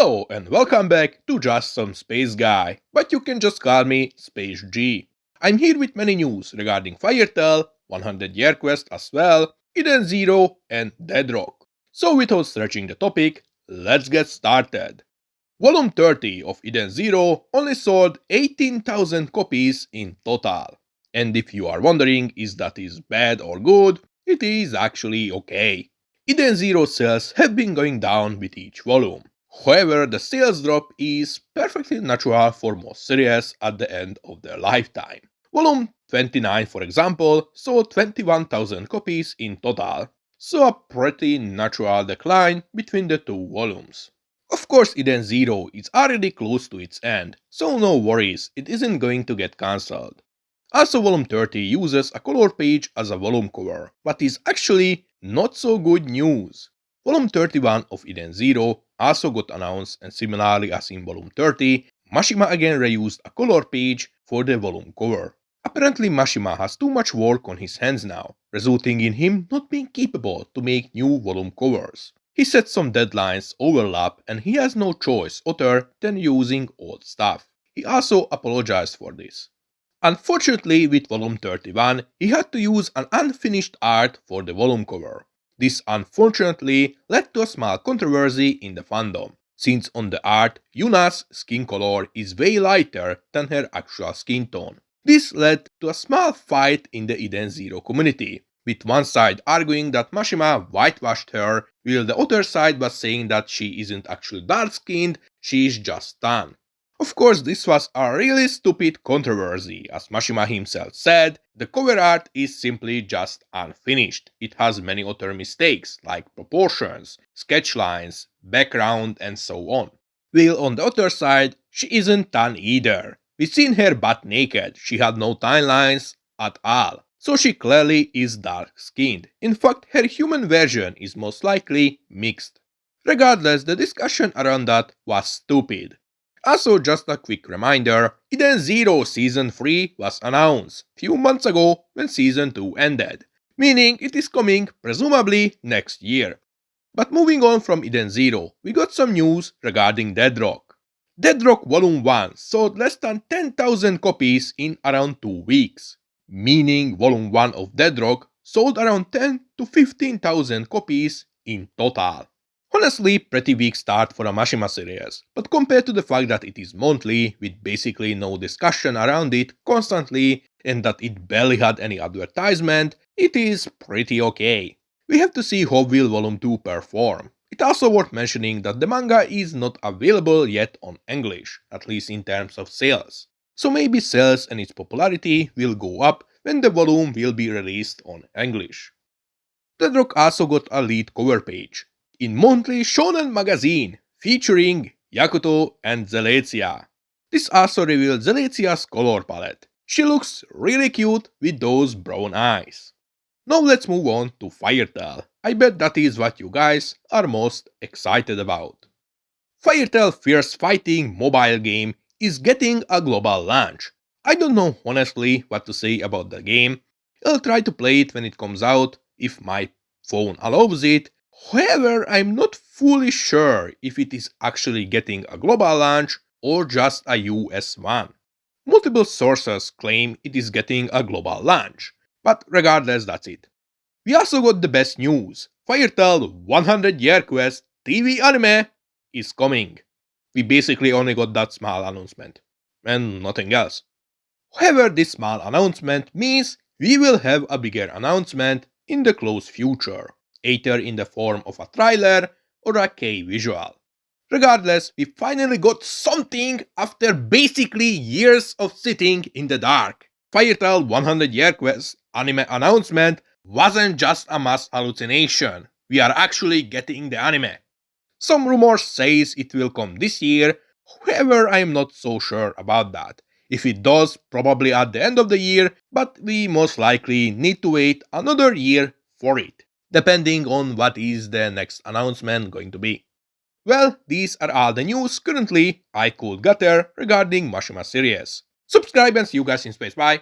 Hello and welcome back to Just Some Space Guy, but you can just call me Space G. I'm here with many news regarding Firetail, 100 Year Quest as well, Iden Zero and Deadrock. So without stretching the topic, let's get started. Volume 30 of Iden Zero only sold 18,000 copies in total. And if you are wondering is that is bad or good, it is actually okay. Iden Zero sales have been going down with each volume. However, the sales drop is perfectly natural for most series at the end of their lifetime. Volume 29, for example, sold 21,000 copies in total, so a pretty natural decline between the two volumes. Of course, Iden Zero is already close to its end, so no worries, it isn't going to get cancelled. Also, Volume 30 uses a color page as a volume cover, but is actually not so good news. Volume 31 of Iden Zero also got announced, and similarly as in Volume 30, Mashima again reused a color page for the volume cover. Apparently Mashima has too much work on his hands now, resulting in him not being capable to make new volume covers. He said some deadlines overlap and he has no choice other than using old stuff. He also apologized for this. Unfortunately, with Volume 31, he had to use an unfinished art for the volume cover. This unfortunately led to a small controversy in the fandom, since on the art, Yuna's skin color is way lighter than her actual skin tone. This led to a small fight in the Iden Zero community, with one side arguing that Mashima whitewashed her, while the other side was saying that she isn't actually dark-skinned, she is just tan. Of course, this was a really stupid controversy. As Mashima himself said, the cover art is simply just unfinished. It has many other mistakes, like proportions, sketch lines, background, and so on. While on the other side, she isn't tan either. We've seen her butt naked, she had no tan lines at all, so she clearly is dark-skinned. In fact, her human version is most likely mixed. Regardless, the discussion around that was stupid. Also, just a quick reminder, Iden Zero Season 3 was announced few months ago when Season 2 ended, meaning it is coming presumably next year. But moving on from Iden Zero, we got some news regarding Deadrock. Deadrock Volume 1 sold less than 10,000 copies in around 2 weeks, meaning Volume 1 of Deadrock sold around 10 to 15,000 copies in total. Honestly, pretty weak start for a Mashima series, but compared to the fact that it is monthly, with basically no discussion around it constantly, and that it barely had any advertisement, it is pretty okay. We have to see how will Volume 2 perform. It's also worth mentioning that the manga is not available yet on English, at least in terms of sales. So maybe sales and its popularity will go up when the volume will be released on English. Deadrock also got a lead cover page in Monthly Shonen Magazine, featuring Yakuto and Zelazia. This also revealed Zelazia's color palette. She looks really cute with those brown eyes. Now let's move on to Firetail. I bet that is what you guys are most excited about. Firetail Fierce Fighting mobile game is getting a global launch. I don't know honestly what to say about the game. I'll try to play it when it comes out, if my phone allows it. However, I'm not fully sure if it is actually getting a global launch or just a US one. Multiple sources claim it is getting a global launch, but regardless, that's it. We also got the best news. Firetail 100 Year Quest TV anime is coming. We basically only got that small announcement, and nothing else. However, this small announcement means we will have a bigger announcement in the close future, either in the form of a trailer or a K-visual. Regardless, we finally got something after basically years of sitting in the dark. Firetail 100 Year Quest anime announcement wasn't just a mass hallucination. We are actually getting the anime. Some rumors says it will come this year, however I am not so sure about that. If it does, probably at the end of the year, but we most likely need to wait another year for it, depending on what is the next announcement going to be. Well, these are all the news currently I could gather regarding Mashima Series. Subscribe and see you guys in space, bye!